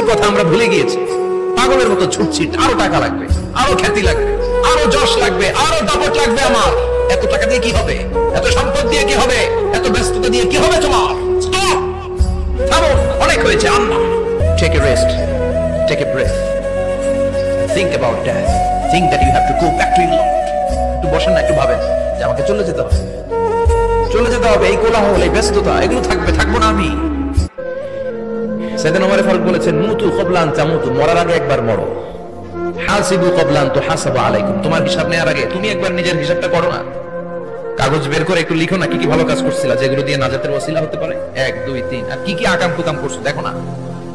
কথা আমরা ভুলে গিয়েছি, পাগলের মতো ছুটছি। আরো টাকা লাগবে, আরো খ্যাতি লাগবে, আরো যশ লাগবে, আরো দাপট লাগবে। আমার এত টাকা দিয়ে কি হবে, এত সম্পদ দিয়ে কি হবে, এত ব্যস্ততা দিয়ে কি হবে তোমার? স্টপ, থামো, অনেক হয়েছে। আম্মা, take a rest, take a breath, think about death, think that you have to go back to your Lord. একটু বসেন না, একটু ভাবেন যে আমাকে চলে যেতে হবে, চলে যেতে হবে। এই কোলাহল, এই ব্যস্ততা, এগুলো থাকবে, থাকবো না আমি। সাইয়েদনা ওমর ফারুক বলেছেন, মুতু ক্বাবলা আন তামুতু, মরার আগে একবার মরো। হাসিবু ক্বাবলা আন তুহাসাবু আলাইকুম, তোমার হিসাব নেওয়ার আগে তুমি একবার নিজের হিসাবটা করো না। কাগজ বের করে একটু লিখো না, কি কি ভালো কাজ করছিলা, যেগুলো দিয়ে নাজাতের ওসিলা হতে পারে। 1 2 3, আর কি কি আকাম কুকাম করছো দেখো না,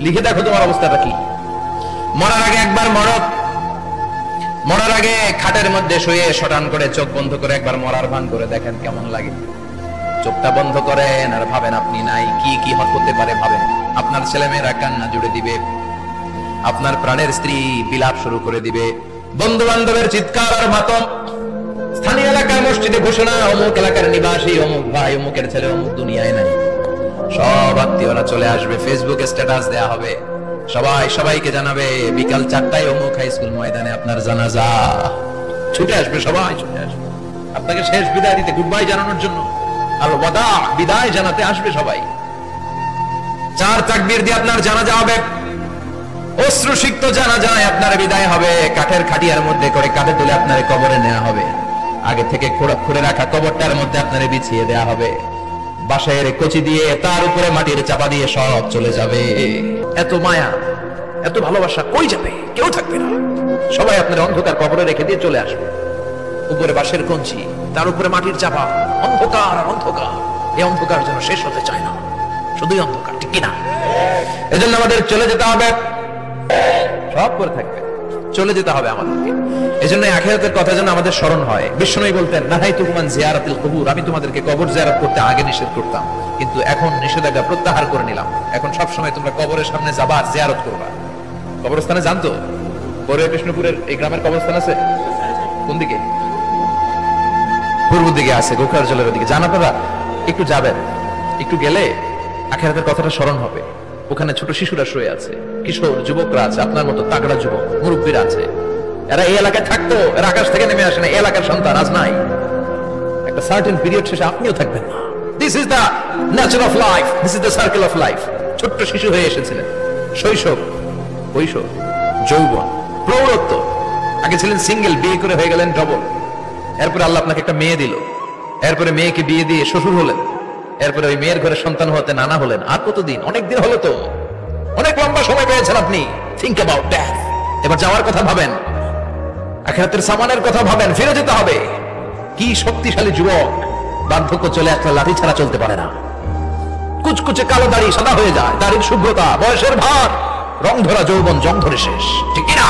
লিখে দেখো তোমার অবস্থাটা কি। মরার আগে একবার মরো। মরার আগে খাটের মধ্যে শুয়ে শটান করে চোখ বন্ধ করে একবার মরার ভান করে দেখেন কেমন লাগে। চোখটা বন্ধ করেন আর ভাবেন আপনি নাই, কি কি হতে পারে ভাবেন। আপনার ছেলেমেয়েরা কান্না জুড়ে দিবে, আপনার প্রাণের স্ত্রী বিলাপ শুরু করে দিবে, বন্ধু বান্ধবের চিৎকার আর মাতম, স্থানীয় এলাকার মসজিদে ঘোষণা, অমুক এলাকার নিবাসী, অমুক ভাই, অমুকের ছেলে অমুক দুনিয়ায় নাই। সব আত্মীয়রা চলে আসবে, ফেসবুকে স্ট্যাটাস দেয়া হবে, সবাই সবাইকে জানাবে বিকাল 4টায় অমুক হাই স্কুল ময়দানে আপনার জানাজা। ছুটে আসবে, সবাই ছুটে আসবে আপনাকে শেষ বিদায় দিতে, গুড বাই জানানোর জন্য, আল ওয়াদা, বিদায় জানাতে আসবে সবাই। 4 তাকবীর দিয়ে আপনার জানাজা হবে, অশ্রুসিক্ত জানাজায় আপনার বিদায় হবে। কাঠের খাটিয়ার মধ্যে করে কাঁধে তুলে আপনার কবরে নেওয়া হবে, আগে থেকে খুঁড়ে রাখা কবরটার মধ্যে আপনার বিছিয়ে দেয়া হবে, বাঁশের কচি দিয়ে তার উপরে মাটির চাপা দিয়ে সব চলে যাবে। এত মায়া, এত ভালোবাসা কই যাবে? কেউ থাকবে না, সবাই আপনার অন্ধকার কবরে রেখে দিয়ে চলে আসবে। উপরে বাঁশের কঞ্চি, তার উপরে মাটির চাপা, অন্ধকার আর অন্ধকার। এই অন্ধকার যেন শেষ হতে চায় না, শুধুই অন্ধকার, ঠিক কিনা? এজন্য আমাদের চলে যেতে হবে, সব করে থাকবে, চলে যেতে হবে আমাদেরকে। এজন্য আখিরাতের কথা যেন আমাদের স্মরণ হয়। বিষ্ণুই বলতেন, নাহাইতুকুম আন জিয়ারাতিল কুবুর, আমি তোমাদেরকে কবর জিয়ারত করতে আগে নিষেধ করতাম, কিন্তু এখন নিষেধাজ্ঞা প্রত্যাহার করে নিলাম। এখন সব সময় তোমরা কবরের সামনে যাবা, জিয়ারত করবা। কবরস্থানে জানতো বড়ুয়া কৃষ্ণপুরের এই গ্রামের কবরস্থান আছে কোন দিকে? পূর্ব দিকে আছে, গোখরার জলের ওদিকে। জান আপনারা? একটু যাবেন, একটু গেলে আখিরাতের কথাটা স্মরণ হবে। ওখানে ছোট শিশুরা শুয়ে আছে, কিশোর যুবকরা আছে, আপনার মতো তাগড়া যুবক, মুরব্বীরা আছে। এরা এই এলাকায় থাকতো, এরা আকাশ থেকে নেমে আসে না, এই এলাকার সন্তান আজ নাই। একটা সার্টেন পিরিয়ড শেষে আপনিও থাকবেন না। This is the nature of life, this is the circle of life. ছোট্ট শিশু হয়ে এসেছিলেন, শৈশব, কৈশোর, যৌবন, প্রৌঢ়ত্ব। আগে ছিলেন সিঙ্গেল, বিয়ে করে হয়ে গেলেন ডবল। এরপরে আল্লাহ আপনাকে একটা মেয়ে দিল, এরপরে মেয়েকে বিয়ে দিয়ে শ্বশুর হলেন, এরপরে ওই মেয়ের ঘরে সন্তান হতে নানা হলেন। আর কতদিন? অনেক দিন হলো তো, অনেক লম্বা সময় পেয়েছেন আপনি। Think about that. এবার যাওয়ার কথা ভাবেন, আখিরাতের সামানের কথা ভাবেন, ফিরে যেতে হবে। কি শক্তিশালী যুবক, বার্ধক্য চলে আসলে লাঠি ছাড়া চলতে পারে না। কুচকুচে কালো দাড়ি সাদা হয়ে যায়, দাড়ির শুভ্রতা, বয়সের ভার, রং ধরা যৌবন জং ধরে শেষ, ঠিক কিনা?